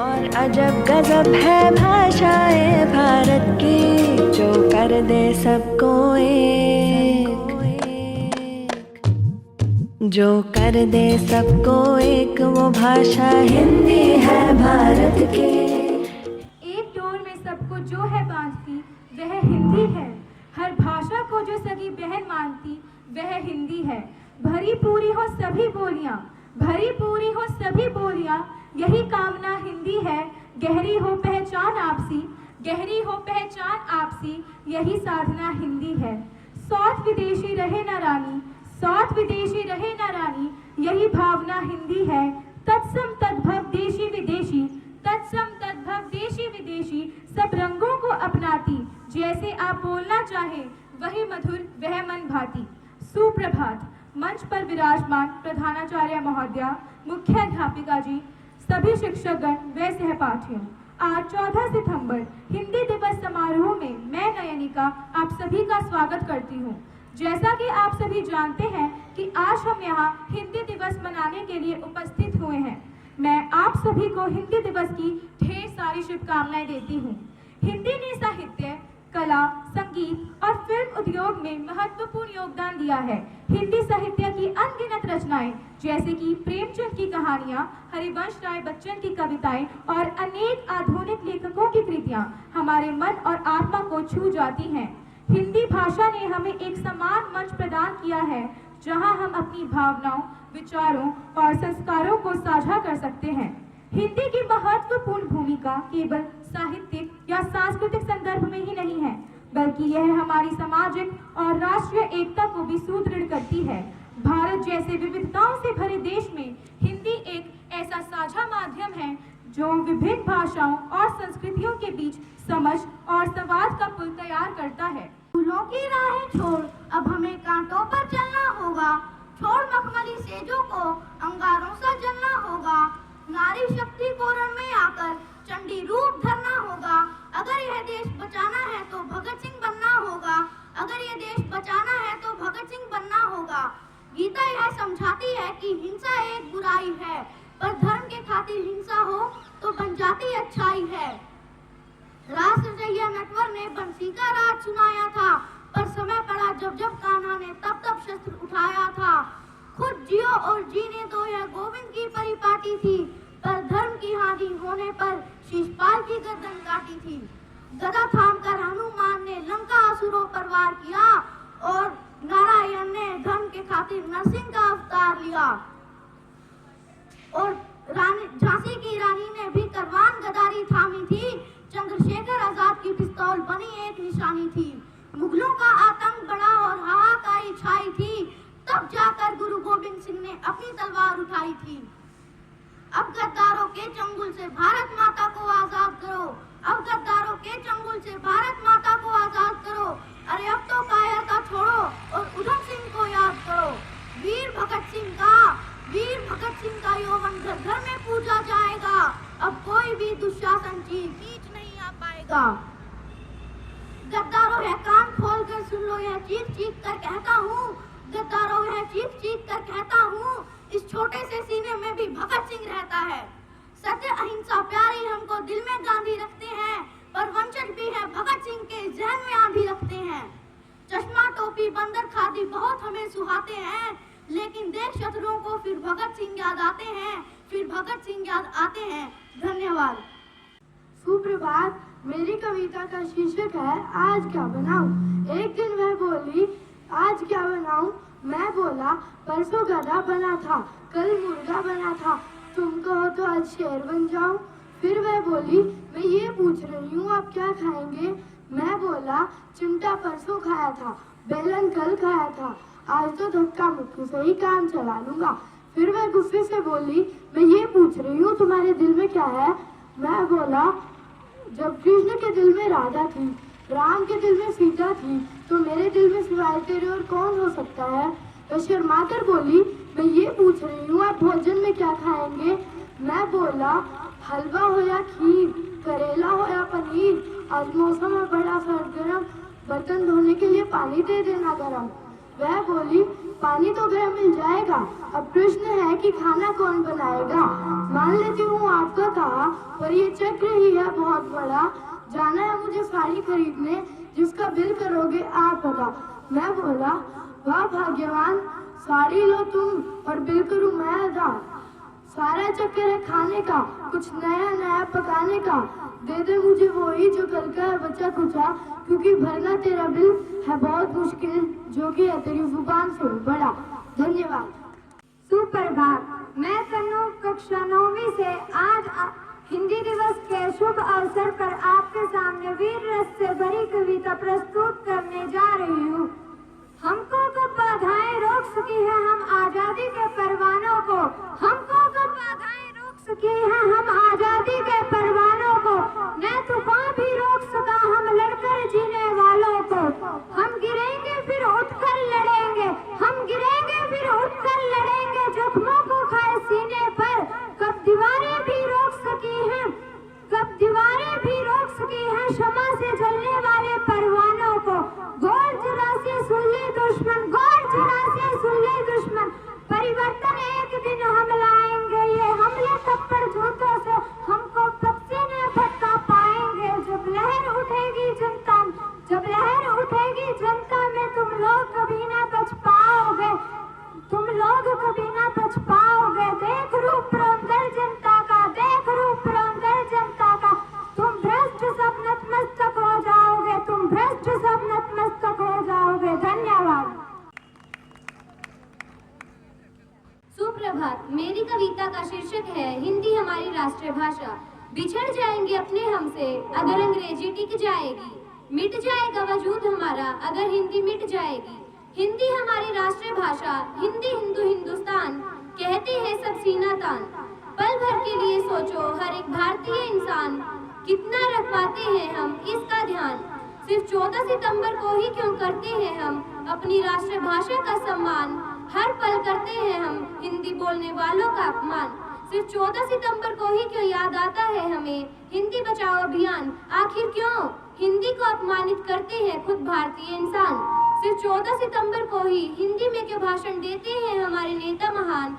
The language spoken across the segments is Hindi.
और अजब गजब है भाषाएं भारत की, जो कर दे सबको एक, जो कर दे सबको एक, वो भाषा हिंदी है भारत की। एक डोर में सबको जो है बांधती वह हिंदी है, हर भाषा को जो सगी बहन मानती वह हिंदी है। भरी पूरी हो सभी बोलियां, भरी पूरी हो सभी बोलियां, यही कामना हिंदी है। गहरी हो पहचान आपसी, गहरी हो पहचान आपसी, यही साधना हिंदी है। सौत विदेशी रहे न रानी, सौत विदेशी रहे न रानी, यही भावना हिंदी है। तत्सम तद्भव देशी विदेशी, तत्सम तद्भव देशी विदेशी, सब रंगों को अपनाती, जैसे आप बोलना चाहे वही मधुर वह मन भाती। सुप्रभात। मंच पर विराजमान प्रधानाचार्य महोदया, मुख्य अध्यापिका जी, सभी शिक्षकगण व सहपाठियों, आज 14 सितंबर हिंदी दिवस समारोह में मैं नयनिका आप सभी का स्वागत करती हूँ। जैसा कि आप सभी जानते हैं कि आज हम यहाँ हिंदी दिवस मनाने के लिए उपस्थित हुए हैं। मैं आप सभी को हिंदी दिवस की ढेर सारी शुभकामनाएं देती हूँ। हिंदी ने साहित्य, कला, संगीत और फिल्म उद्योग में महत्वपूर्ण योगदान दिया है। हिंदी साहित्य की अनगिनत रचनाएं जैसे कि प्रेमचंद की कहानियां, हरिवंश राय बच्चन की कविताएं और अनेक आधुनिक लेखकों की कृतियां हमारे मन और आत्मा को छू जाती हैं। हिंदी भाषा ने हमें एक समान मंच प्रदान किया है, जहां हम अपनी भावनाओं, विचारों और संस्कारों को साझा कर सकते हैं। हिंदी की महत्वपूर्ण भूमिका केवल साहित्यिक या सांस्कृतिक संदर्भ में ही नहीं है, बल्कि यह हमारी सामाजिक और राष्ट्रीय एकता को भी सुदृढ़ करती है। भारत जैसे विविधताओं से भरे देश में हिंदी एक ऐसा साझा माध्यम है जो विभिन्न भाषाओं और संस्कृतियों के बीच समझ और संवाद का पुल तैयार करता है। फूलों की राहें छोड़ अब हमें कांटों पर चलना होगा, छोड़ मखमली सेजों को अंगारों सा जलना होगा। नारी शक्ति को रण में आकर चंडी रूप धरना होगा। अगर यह देश बचाना है तो भगत सिंह बनना होगा, अगर यह देश बचाना है तो भगत सिंह बनना होगा। गीता यह समझाती है कि हिंसा एक बुराई है, पर धर्म के खातिर हिंसा हो तो बन जाती अच्छाई है। रास रचैया नटवर ने बंसी का राज सुनाया था, पर समय पड़ा जब जब कान्हा ने तब तब शस्त्र उठाया था। खुद जियो और जीने दो यह गोविंद की परिपाटी थी, पर धर्म की हानि होने पर शिषपाल की गर्दन काटी थी। गदा थामकर हनुमान ने लंका असुरों पर वार किया और नारायण ने धर्म के खातिर नरसिंह का अवतार लिया। और झांसी की रानी ने भी करवान गदारी थामी थी, चंद्रशेखर आजाद की पिस्तौल बनी एक निशानी थी। मुगलों का आतंक बढ़ा और हाहाकारी छाई थी, तब जाकर गुरु गोविंद सिंह ने अपनी तलवार उठाई थी। अब गद्दारों के चंगुल से भारत माता को आजाद करो, अब गद्दारों के चंगुल से भारत माता को आजाद करो। अरे अब तो कायरता छोड़ो और उधम सिंह को याद करो। वीर भगत सिंह का, वीर भगत सिंह का यौवन घर घर में पूजा जाएगा। अब कोई भी दुशासन चीर खींच नहीं आ पाएगा। गद्दारों है कान खोल कर सुन लो, यह चीख चीख कर कहता हूँ, गद्दारों है चीख चीख कर कहता हूँ, इस छोटे से सीने में भी भगत सिंह रहता है। सत्य अहिंसा प्यारी हमको दिल में गांधी रखते हैं, पर वंचक भी है भगत सिंह के जहन में आंधी रखते हैं। चश्मा टोपी बंदर खादी बहुत हमें सुहाते हैं, लेकिन देश शत्रुओं को फिर भगत सिंह याद आते हैं, फिर भगत सिंह याद आते हैं। धन्यवाद। सुप्रभात। मेरी कविता का शीर्षक है आज क्या बनाऊं। एक दिन वह बोली आज क्या बनाऊं। मैं बोला परसों गधा बना था, कल मुर्गा बना था, तुम कहो तो आज शेर बन जाऊं। फिर वह बोली मैं ये पूछ रही हूँ आप क्या खाएंगे। मैं बोला चिमटा परसों खाया था, बेलन कल खाया था, आज तो धक्का मुक्की से ही काम चला लूंगा। फिर वह गुस्से से बोली मैं ये पूछ रही हूँ तुम्हारे दिल में क्या है। मैं बोला जब कृष्ण के दिल में राधा थी, राम के दिल में सीता थी, तो मेरे दिल में सिवाय तेरे और कौन हो सकता है। वह शर्मा कर बोली मैं ये पूछ रही हूँ आप भोजन में क्या खाएंगे। मैं बोला हलवा हो या खीर, करेला हो या पनीर, आज मौसम है बड़ा सर्द गर्म, बर्तन धोने के लिए पानी दे देना गरम। वह बोली, पानी तो घर मिल जाएगा, अब प्रश्न है कि खाना कौन बनाएगा। मान लेती हूँ आपका कहा, पर ये चक्र ही है बहुत बड़ा। जाना है मुझे साड़ी खरीदने, जिसका बिल करोगे आप अदा। मैं बोला, वाह भाग्यवान, साड़ी लो तुम और बिल करूँ मैं अदा। सारा चक्कर है खाने का, कुछ नया नया पकाने का। दे दे मुझे वही जो कल का है बचा कुचा, क्योंकि भरना तेरा बिल है बहुत मुश्किल, जो कि है तेरी जुबान से भी बड़ा। धन्यवाद। सुप्रभात। मैं तनु कक्षा 9वीं से आज हिंदी दिवस के शुभ अवसर पर आपके सामने वीर रस से भरी कविता प्रस्तुत करने जा रही हूँ। हमको कब बाधाएं रोक सकी है हम आजादी के परवानों को, हमको कब बाधाएं रोक सकी है हम आजादी के परवानों को, न तूफान भी रोक सका हम लड़कर जीने वालों को। हम गिरेंगे फिर उठकर लड़ेंगे, हम गिरेंगे फिर उठकर लड़ेंगे, जख्मों को खाए सीने पर। कब दीवारें भी रोक सकी हैं, कब दीवारें भी रोक सकी हैं क्षमा से जलने वाले परवानों को। गौर जरा से सुन ले दुश्मन, गौर जरा से सुन ले दुश्मन, परिवर्तन एक दिन हम लाएंगे, ये हमले थप्पड़ जूतों से हमको कब्जे में भटका पाएंगे। जब लहर उठेगी जनता, जब लहर उठेगी जनता में, तुम लोग कभी ना बच पाओगे, तुम लोग कभी ना बच पाओगे। देख रूप रंगल जनता का, देख रूप रंगल जनता का, तुम भ्रष्ट सब नतमस्तक हो जाओगे, तुम भ्रष्ट सब नतमस्तक हो जाओगे। धन्यवाद। सुप्रभात। मेरी कविता का शीर्षक है हिंदी हमारी राष्ट्रीय भाषा। बिछड़ जाएंगे अपने हमसे अगर अंग्रेजी टिक जाएगी, मिट जाएगा वजूद हमारा अगर हिंदी मिट जाएगी। हिंदी हमारी राष्ट्रीय भाषा, हिंदी हिंदू हिंदुस्तान, कहते हैं सब सीना तान। पल भर के लिए सोचो हर एक भारतीय इंसान, कितना रख पाते हैं हम इसका ध्यान। सिर्फ 14 सितंबर को ही क्यों करते हैं हम अपनी राष्ट्रीय भाषा का सम्मान, हर पल करते हैं हम हिंदी बोलने वालों का अपमान। सिर्फ 14 सितंबर को ही क्यों याद आता है हमें हिंदी बचाओ अभियान, आखिर क्यों हिंदी को अपमानित करते हैं खुद भारतीय इंसान। सिर्फ 14 सितंबर को ही हिंदी में क्यों भाषण देते हैं हमारे नेता महान,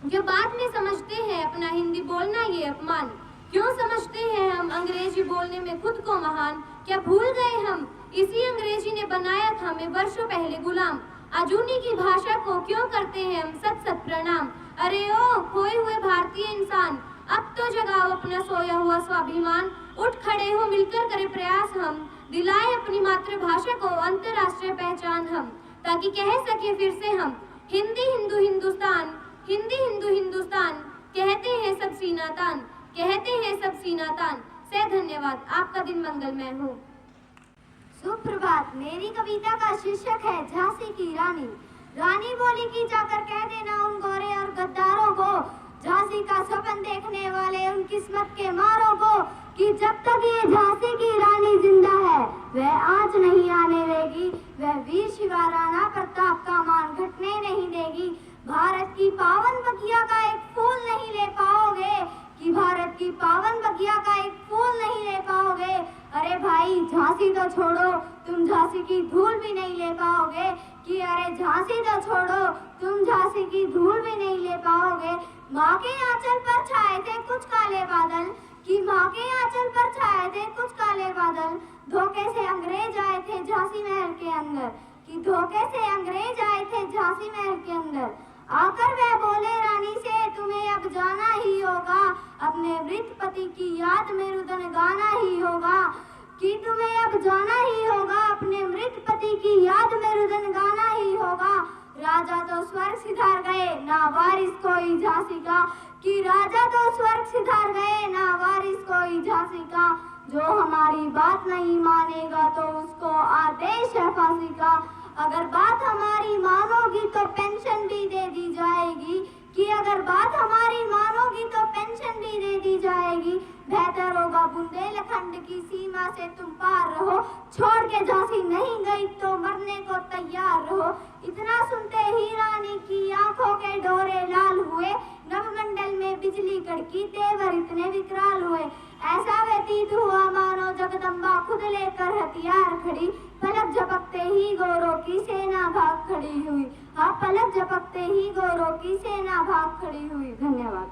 जो बाद में समझते हैं अपना हिंदी बोलना ये अपमान। क्यों समझते हैं हम अंग्रेजी बोलने में खुद को महान, क्या भूल गए हम इसी अंग्रेजी ने बनाया था हमें वर्षों पहले गुलाम। आज उन्हीं की भाषा को क्यों करते हैं हम सत सत प्रणाम। अरे ओ खोए हुए भारतीय इंसान, अब तो जगाओ अपना सोया हुआ स्वाभिमान। उठ खड़े हो मिलकर करें प्रयास हम, दिलाए अपनी मातृभाषा को अंतर्राष्ट्रीय पहचान हम, ताकि कह सके फिर से हम हिंदी हिंदू हिंदुस्तान, हिंदी हिंदू हिंदुस्तान, कहते हैं सब सीना तान, कहते हैं सब सीना तान। से धन्यवाद। आपका दिन मंगलमय हो। सुप्रभात। मेरी कविता का शीर्षक है झांसी की रानी। रानी बोली कि जाकर कह देना उन गोरे और गद्दारों को, झांसी का सपन देखने वाले उन किस्मत के मारों को, कि जब तक ये झांसी की रानी जिंदा है वह आज नहीं आने देगी, वह वीर शिवा राणा प्रताप का मान घटने नहीं देगी। भारत की पावन बगिया का एक फूल नहीं ले पाओगे, कि भारत की पावन बगिया का एक फूल नहीं ले पाओगे। अरे भाई झांसी तो छोड़ो, तुम झांसी की धूल भी नहीं ले पाओगे, कि अरे झांसी तो छोड़ो, तुम झांसी की धूल भी नहीं ले पाओगे। माँ के आंचल पर छाए थे कुछ काले बादल, कि माँ के आंचल पर छाए थे कुछ काले बादल, धोखे से अंग्रेज आए थे झांसी महल के अंदर, कि धोखे से अंग्रेज आए थे झांसी महल के अंदर। आकर वह बोले रानी से तुम्हें अब जाना ही होगा, अपने मृत पति की याद में रुदन गाना ही होगा, कि तुम्हें अब जाना ही होगा, अपने मृत पति की याद में रुदन गाना ही होगा। राजा तो स्वर्ग सिधार गए ना वारिस कोई झांसी का, कि राजा तो स्वर्ग सिधार गए ना वारिस कोई झांसी का। जो हमारी बात नहीं मानेगा तो उसको आदेश है फांसी का। अगर बात हमारी मानोगी तो पेंशन भी दे दी जाएगी, कि अगर बात हमारी मानोगी तो पेंशन भी दे दी जाएगी। बेहतर होगा बुंदेलखंड की सीमा से तुम पार रहो, छोड़ के झांसी नहीं गई तो मरने को तैयार रहो। इतना सुनते ही रानी की आंखों के डोरे लाल हुए, नवमंडल में बिजली कड़की तेवर इतने विकराल हुए। ऐसा व्यतीत हुआ मानो जगदम्बा खुद लेकर हथियार खड़ी, पलक झपकते ही गोरों की सेना भाग खड़ी हुई। हाँ, पलक झपकते ही गोरों की सेना भाग खड़ी हुई। धन्यवाद।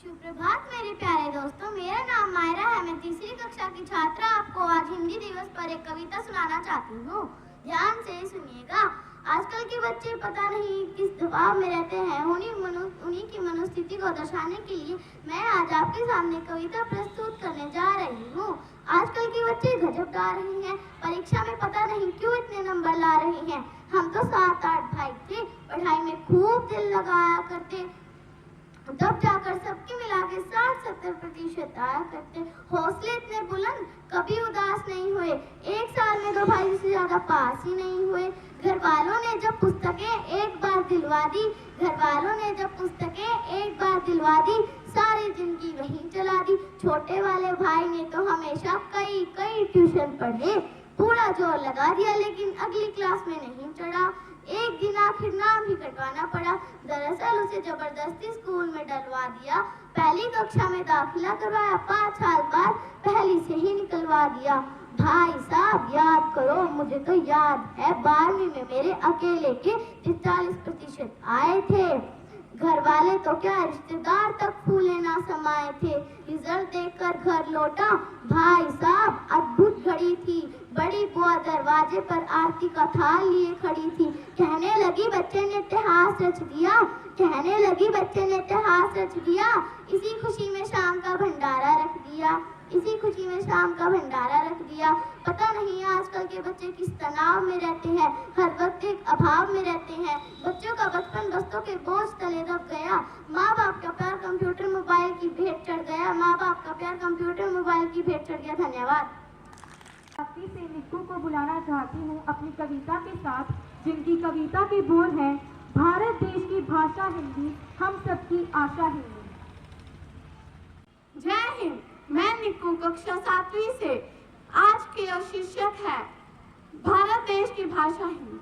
सुप्रभात मेरे प्यारे दोस्तों, मेरा नाम मायरा है। मैं तीसरी कक्षा की छात्रा आपको आज हिंदी दिवस पर एक कविता सुनाना चाहती हूँ। ध्यान से सुनिएगा। आजकल के बच्चे पता नहीं किस दबाव में रहते हैं। उन्हीं की मनोस्थिति को दर्शाने के लिए मैं आज आपके सामने कविता प्रस्तुत करने जा रही हूँ। आजकल के बच्चे गजब गा रहे हैं, परीक्षा में पता नहीं क्यों इतने नंबर ला रहे हैं। हम तो 7-8 भाई थे, पढ़ाई में खूब दिल लगाया करते, तब जाकर सबके मिला के 60-70% आया करते। हौसले इतने बुलंद, कभी उदास नहीं हुए। एक साल में 2 भाई से ज्यादा पास ही नहीं हुए। घर वालों ने जब पुस्तकें एक बार दिलवा दी, घर वालों ने जब पुस्तकें एक बार दिलवा दी, सारी जिंदगी वहीं चला दी। छोटे वाले भाई ने तो हमेशा कई ट्यूशन पढ़े, पूरा जोर लगा दिया, लेकिन अगली क्लास में नहीं चढ़ा। एक दिन आखिर नाम ही कटवाना पड़ा। दरअसल उसे जबरदस्ती स्कूल में डलवा दिया। पहली कक्षा में दाखिला करवाया, 5 साल बाद पहली से ही निकलवा दिया। भाई साहब याद करो, मुझे तो याद है 12वीं में मेरे अकेले के 40% आए थे। घर वाले तो क्या, रिश्तेदार तक फूले ना समाये थे। रिजल्ट देखकर घर लौटा, भाई साहब अद्भुत घड़ी थी। बड़ी बुआ दरवाजे पर आरती का थाल लिए खड़ी थी। कहने लगी बच्चे ने इतिहास रच दिया, कहने लगी बच्चे ने इतिहास रच दिया। इसी खुशी में शाम का भंडारा रख दिया, इसी खुशी में शाम का भंडारा रख दिया। पता नहीं आजकल के बच्चे किस तनाव में रहते हैं, हर वक्त एक अभाव में रहते हैं। बच्चों का बचपन बस्तों के बोझ तले दब गया। माँ बाप का प्यार कंप्यूटर मोबाइल की भेंट चढ़ गया, माँ बाप का प्यार कंप्यूटर मोबाइल की भेंट चढ़ गया। धन्यवाद। से निक्कू को बुलाना चाहती हूँ अपनी कविता के साथ, जिनकी कविता के बोल हैं, भारत देश की भाषा हिंदी, हम सबकी आशा हिंदी। जय हिंद। मैं निक्कू कक्षा 7वीं से। आज के शीर्षक है भारत देश की भाषा हिंदी।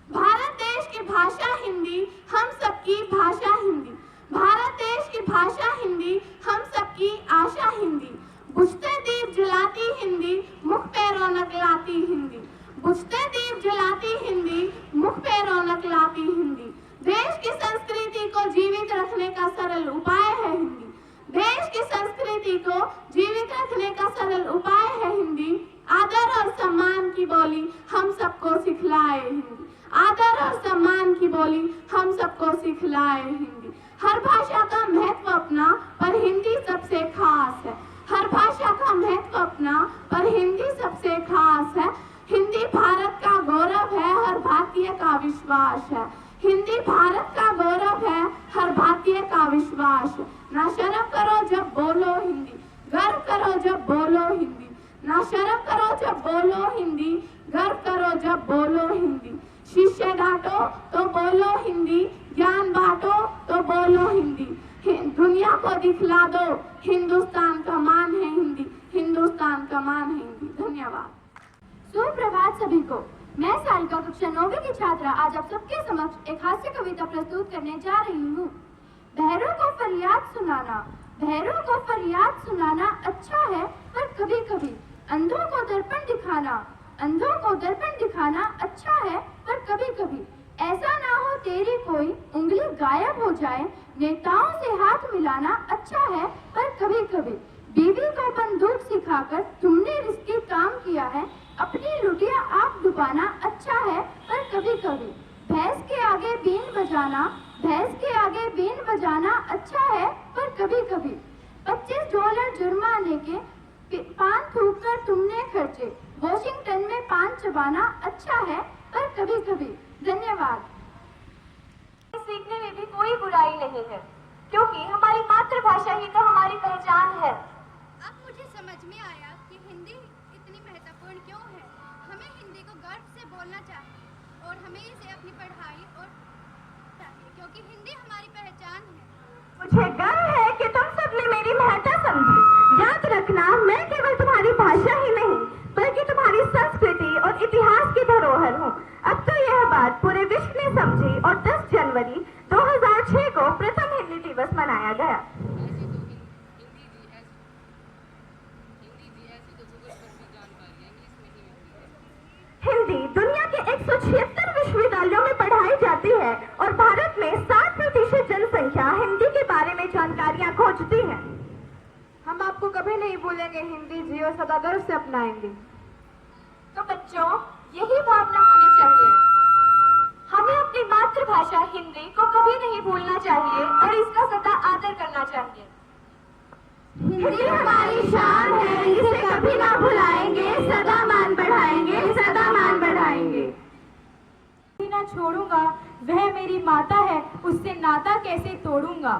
भारत देश की भाषा हिंदी, हम सबकी भाषा हिंदी। भारत देश की भाषा हिंदी, हम सबकी आशा हिंदी। बुझते दीप जलाती हिंदी, मुख पे रौनक लाती हिंदी। बुझते दीप जलाती हिंदी, मुख पे रौनक लाती हिंदी। देश की संस्कृति को जीवित रखने का सरल उपाय है हिंदी। देश की संस्कृति को जीवित रखने का सरल उपाय है हिंदी। आदर और सम्मान की बोली हम सबको सिखलाए हिंदी। आदर और सम्मान की बोली हम सबको सिखलाए हिंदी। हर भाषा का महत्व अपना, पर हिंदी सबसे खास है। हर भाषा का महत्व अपना, पर हिंदी सबसे खास है। हिंदी भारत का गौरव है, हर भारतीय का विश्वास है। हिंदी भारत का गौरव है, हर भारतीय का विश्वास है। ना शर्म करो जब बोलो हिंदी, गर्व करो जब बोलो हिंदी। ना शर्म करो जब बोलो हिंदी, गर्व करो जब बोलो हिंदी। शिष्य डांटो तो बोलो हिंदी, ज्ञान बांटो तो बोलो हिंदी। दुनिया को दिखला दो, हिंदुस्तान का मान है हिंदी, हिंदुस्तान का मान है हिंदी। धन्यवाद। सुप्रभात सभी को। मैं सारिका कक्षा 9वीं की छात्रा आज आप सबके समक्ष एक हास्य कविता प्रस्तुत करने जा रही हूँ। बहरों को फरियाद सुनाना, बहरों को फरियाद सुनाना अच्छा है, पर कभी कभी अंधों को दर्पण दिखाना, अंधों को दर्पण दिखाना अच्छा है, पर कभी कभी ऐसा ना हो तेरी कोई उंगली गायब हो जाए। नेताओं से हाथ मिलाना अच्छा है, पर कभी कभी बीवी को बंदूक सिखाकर तुमने रिस्की काम किया है। अपनी लुटिया आग डुबाना अच्छा है, पर कभी कभी भैंस के आगे बीन बजाना, भैंस के आगे बीन बजाना अच्छा है, पर कभी कभी $25 जुर्माने के पान थूक कर तुमने खर्चे। वॉशिंगटन में पान चबाना अच्छा है, पर कभी कभी। धन्यवाद। सीखने में भी कोई बुराई नहीं है, क्योंकि हमारी मातृभाषा ही तो हमारी पहचान है। अब मुझे समझ में आया कि हिंदी इतनी महत्वपूर्ण क्यों है। हमें हिंदी को गर्व से बोलना चाहिए और हमें इसे अपनी पढ़ाई और चाहिए, क्योंकि हिंदी हमारी पहचान है। मुझे गर्व है कि तुम सबने मेरी महत्ता समझी। याद रखना, मैं केवल तुम्हारी भाषा ही नहीं, बल्कि तुम्हारी संस्कृति और इतिहास की धरोहर हूँ। अब तो यह बात पूरे विश्व ने समझी और 10 जनवरी 2006 को प्रथम हिंदी दिवस मनाया गया। बांझती हैं। हम आपको कभी नहीं भूलेंगे, हिंदी जियो सदा गर्व से अपनाएंगे। तो बच्चों, यही भावना होनी चाहिए। हमें अपनी मातृभाषा हिंदी को कभी नहीं भूलना चाहिए और इसका सदा आदर करना चाहिए। हिंदी हमारी शान है, इसे कभी ना भुलाएंगे, सदा मान बढ़ाएंगे, सदा मान बढ़ाएंगे। ना छोड़ूंगा, वह मेरी माता है, उससे नाता कैसे तोड़ूंगा।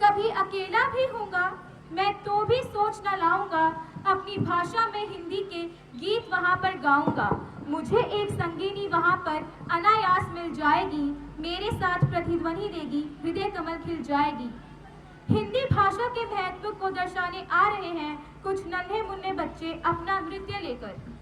कभी अकेला भी हूँगा मैं तो भी सोच न लाऊंगा, अपनी भाषा में हिंदी के गीत वहाँ पर गाऊंगा। मुझे एक संगिनी वहाँ पर अनायास मिल जाएगी, मेरे साथ प्रतिध्वनि देगी, हृदय कमल खिल जाएगी। हिंदी भाषा के महत्व को दर्शाने आ रहे हैं कुछ नन्हे मुन्ने बच्चे अपना नृत्य लेकर।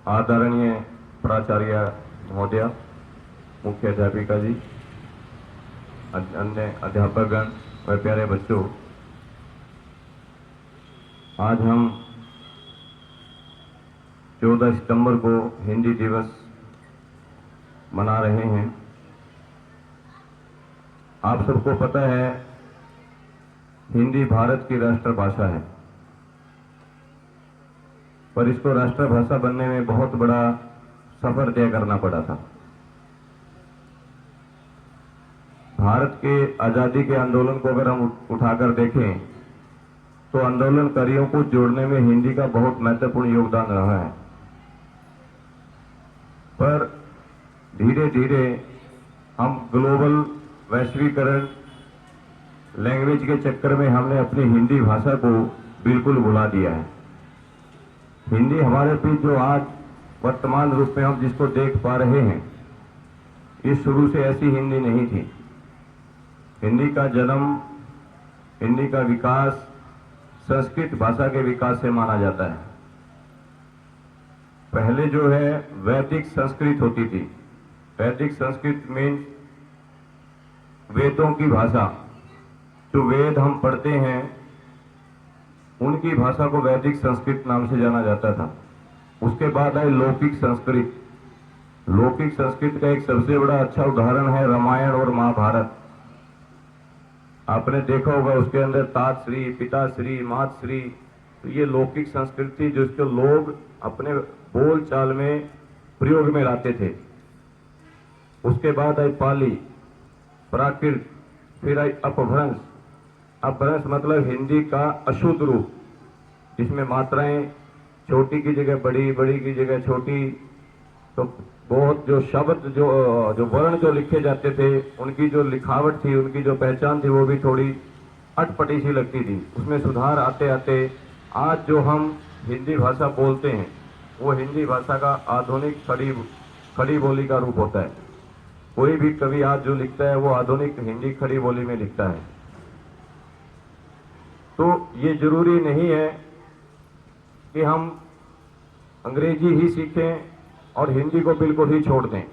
आदरणीय प्राचार्य महोदया, मुख्य अध्यापिका जी, अन्य अध्यापकगण व प्यारे बच्चों, आज हम 14 सितंबर को हिंदी दिवस मना रहे हैं। आप सबको पता है हिंदी भारत की राष्ट्रभाषा है, पर इसको राष्ट्रभाषा बनने में बहुत बड़ा सफर तय करना पड़ा था। भारत के आजादी के आंदोलन को अगर हम उठाकर देखें तो आंदोलनकारियों को जोड़ने में हिंदी का बहुत महत्वपूर्ण योगदान रहा है, पर धीरे धीरे हम ग्लोबल वैश्वीकरण लैंग्वेज के चक्कर में हमने अपनी हिंदी भाषा को बिल्कुल भुला दिया है। हिंदी हमारे बीच जो आज वर्तमान रूप में हम जिसको देख पा रहे हैं, इस शुरू से ऐसी हिंदी नहीं थी। हिंदी का जन्म, हिंदी का विकास संस्कृत भाषा के विकास से माना जाता है। पहले जो है वैदिक संस्कृत होती थी। वैदिक संस्कृत मीन्स वेदों की भाषा। जो वेद हम पढ़ते हैं उनकी भाषा को वैदिक संस्कृत नाम से जाना जाता था। उसके बाद आई लौकिक संस्कृत। लौकिक संस्कृत का एक सबसे बड़ा अच्छा उदाहरण है रामायण और महाभारत। आपने देखा होगा उसके अंदर तातश्री, पिताश्री, मातश्री, तो ये लौकिक संस्कृति जिसको लोग अपने बोल चाल में प्रयोग में लाते थे। उसके बाद आई पाली, प्राकृत, फिर आई अपभ्रंश। अपभ्रंश मतलब हिंदी का अशुद्ध रूप, जिसमें मात्राएं छोटी की जगह बड़ी, बड़ी की जगह छोटी, तो बहुत जो शब्द जो वर्ण जो लिखे जाते थे, उनकी जो लिखावट थी, उनकी जो पहचान थी, वो भी थोड़ी अटपटी सी लगती थी। उसमें सुधार आते आते आज जो हम हिंदी भाषा बोलते हैं वो हिंदी भाषा का आधुनिक खड़ी बोली का रूप होता है। कोई भी कवि आज जो लिखता है वो आधुनिक हिंदी खड़ी बोली में लिखता है। तो ये जरूरी नहीं है कि हम अंग्रेजी ही सीखें और हिंदी को बिल्कुल ही छोड़ दें।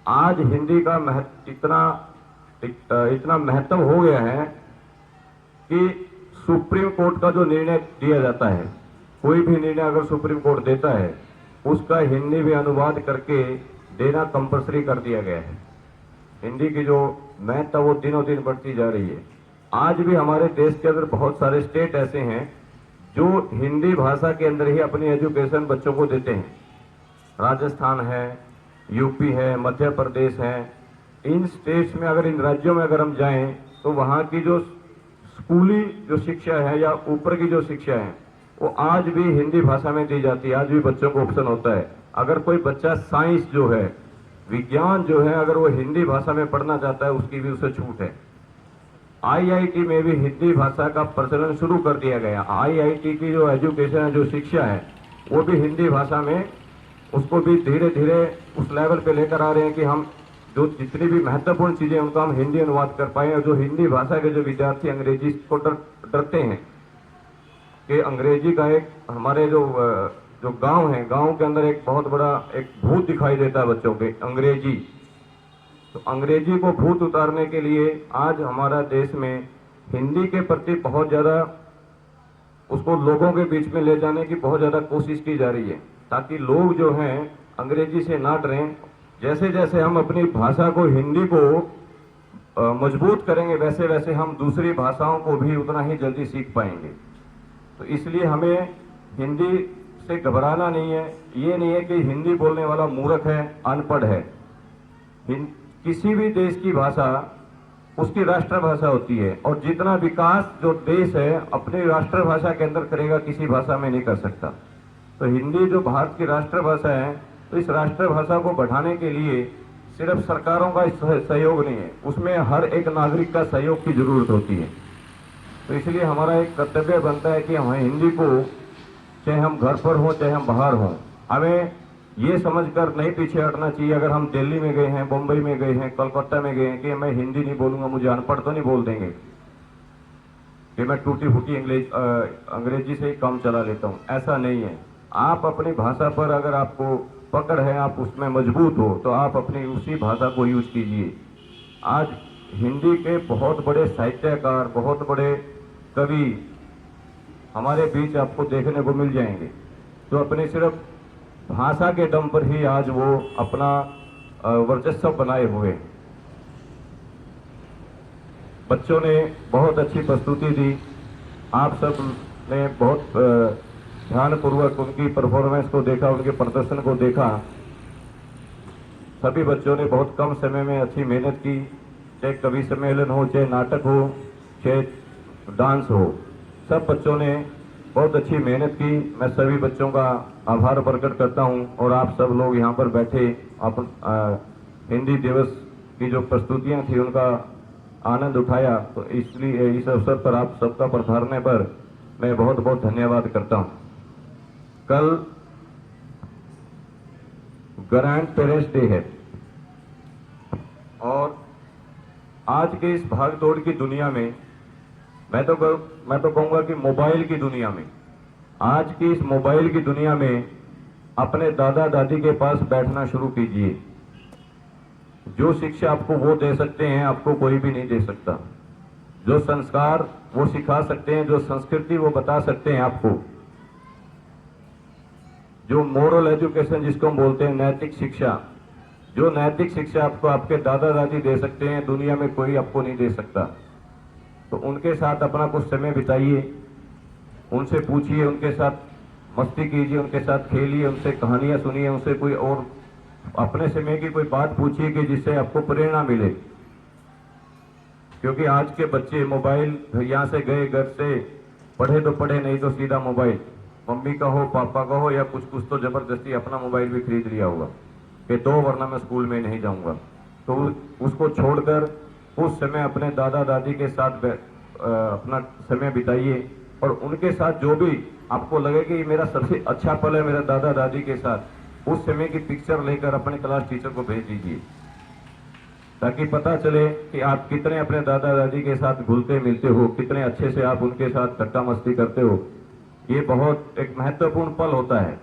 आज हिंदी का इतना महत्व हो गया है कि सुप्रीम कोर्ट का जो निर्णय दिया जाता है, कोई भी निर्णय अगर सुप्रीम कोर्ट देता है उसका हिंदी में अनुवाद करके देना कंपलसरी कर दिया गया है। हिंदी की जो महत्ता वो दिनों दिन बढ़ती जा रही है। आज भी हमारे देश के अंदर बहुत सारे स्टेट ऐसे हैं जो हिंदी भाषा के अंदर ही अपनी एजुकेशन बच्चों को देते हैं। राजस्थान है, यूपी है, मध्य प्रदेश है। इन स्टेट्स में अगर, इन राज्यों में अगर हम जाएं तो वहाँ की जो स्कूली जो शिक्षा है या ऊपर की जो शिक्षा है वो आज भी हिंदी भाषा में दी जाती है। आज भी बच्चों को ऑप्शन होता है, अगर कोई बच्चा साइंस जो है, विज्ञान जो है, अगर वो हिंदी भाषा में पढ़ना चाहता है उसकी भी उसे छूट है। आईआईटी में भी हिंदी भाषा का प्रचलन शुरू कर दिया गया। आईआईटी की जो एजुकेशन है, जो शिक्षा है, वो भी हिंदी भाषा में, उसको भी धीरे धीरे उस लेवल पे लेकर आ रहे हैं कि हम जो जितनी भी महत्वपूर्ण चीजें उनका हम हिंदी अनुवाद कर पाए। और जो हिंदी भाषा के जो विद्यार्थी अंग्रेजी को डरते हैं कि अंग्रेजी का एक हमारे जो गांव है, गांव के अंदर एक बहुत बड़ा एक भूत दिखाई देता है बच्चों के, अंग्रेजी। तो अंग्रेजी को भूत उतारने के लिए आज हमारा देश में हिंदी के प्रति बहुत ज्यादा उसको लोगों के बीच में ले जाने की बहुत ज्यादा कोशिश की जा रही है, ताकि लोग जो हैं अंग्रेजी से ना डरें। जैसे जैसे हम अपनी भाषा को, हिंदी को मजबूत करेंगे, वैसे वैसे हम दूसरी भाषाओं को भी उतना ही जल्दी सीख पाएंगे। तो इसलिए हमें हिंदी से घबराना नहीं है। ये नहीं है कि हिंदी बोलने वाला मूर्ख है, अनपढ़ है। किसी भी देश की भाषा उसकी राष्ट्रभाषा होती है, और जितना विकास जो देश है अपनी राष्ट्रभाषा के अंदर करेगा, किसी भाषा में नहीं कर सकता। तो हिंदी जो भारत की राष्ट्रभाषा है, तो इस राष्ट्रभाषा को बढ़ाने के लिए सिर्फ सरकारों का सहयोग नहीं है, उसमें हर एक नागरिक का सहयोग की जरूरत होती है। तो इसलिए हमारा एक कर्तव्य बनता है कि हम हिंदी को, चाहे हम घर पर हों चाहे हम बाहर हों, हमें ये समझकर नहीं पीछे हटना चाहिए। अगर हम दिल्ली में गए हैं, मुंबई में गए हैं, कलकत्ता में गए हैं कि मैं हिंदी नहीं बोलूंगा, मुझे अनपढ़ तो नहीं बोल देंगे कि मैं टूटी फूटी अंग्रेजी से ही काम चला लेता हूँ। ऐसा नहीं है। आप अपनी भाषा पर अगर आपको पकड़ है, आप उसमें मजबूत हो, तो आप अपनी उसी भाषा को यूज कीजिए। आज हिंदी के बहुत बड़े साहित्यकार, बहुत बड़े कवि हमारे बीच आपको देखने को मिल जाएंगे, तो अपने सिर्फ भाषा के दम पर ही आज वो अपना वर्चस्व बनाए हुए। बच्चों ने बहुत अच्छी प्रस्तुति दी, आप सब ने बहुत ध्यानपूर्वक उनकी परफॉर्मेंस को देखा, उनके प्रदर्शन को देखा। सभी बच्चों ने बहुत कम समय में अच्छी मेहनत की, चाहे कवि सम्मेलन हो, चाहे नाटक हो, चाहे डांस हो, सब बच्चों ने बहुत अच्छी मेहनत की। मैं सभी बच्चों का आभार प्रकट करता हूं। और आप सब लोग यहाँ पर बैठे हिंदी दिवस की जो प्रस्तुतियां थी उनका आनंद उठाया, तो इसलिए इस अवसर पर आप सबका पधारने पर मैं बहुत बहुत धन्यवाद करता हूं। कल ग्रैंड पेरेंट्स डे है, और आज के इस भागदौड़ की दुनिया में मैं तो कहूंगा कि मोबाइल की दुनिया में, आज की इस मोबाइल की दुनिया में अपने दादा दादी के पास बैठना शुरू कीजिए। जो शिक्षा आपको वो दे सकते हैं, आपको कोई भी नहीं दे सकता। जो संस्कार वो सिखा सकते हैं, जो संस्कृति वो बता सकते हैं आपको, जो मोरल एजुकेशन जिसको हम बोलते हैं, नैतिक शिक्षा, जो नैतिक शिक्षा आपको आपके दादा दादी दे सकते हैं, दुनिया में कोई आपको नहीं दे सकता। तो उनके साथ अपना कुछ समय बिताइए, उनसे पूछिए, उनके साथ मस्ती कीजिए, उनके साथ खेलिए, उनसे कहानियां सुनिए, उनसे कोई और अपने समय की कोई बात पूछिए कि जिससे आपको प्रेरणा मिले। क्योंकि आज के बच्चे मोबाइल, यहाँ से गए घर से, पढ़े तो पढ़े, नहीं तो सीधा मोबाइल, मम्मी का हो पापा का हो या कुछ तो जबरदस्ती अपना मोबाइल भी खरीद लिया होगा कि दो वरना मैं स्कूल में नहीं जाऊंगा। तो उसको छोड़कर उस समय अपने दादा दादी के साथ अपना समय बिताइए, और उनके साथ जो भी आपको लगे कि मेरा सबसे अच्छा पल है मेरा दादा दादी के साथ, उस समय की पिक्चर लेकर अपने क्लास टीचर को भेज दीजिए, ताकि पता चले कि आप कितने अपने दादा दादी के साथ घुलते मिलते हो, कितने अच्छे से आप उनके साथ धक्का मस्ती करते हो। ये बहुत एक महत्वपूर्ण पल होता है।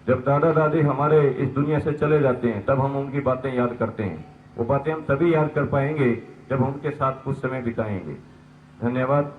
जब दादा दादी हमारे इस दुनिया से चले जाते हैं तब हम उनकी बातें याद करते हैं। वो बातें हम तभी याद कर पाएंगे जब हम उनके साथ कुछ समय बिताएंगे। धन्यवाद।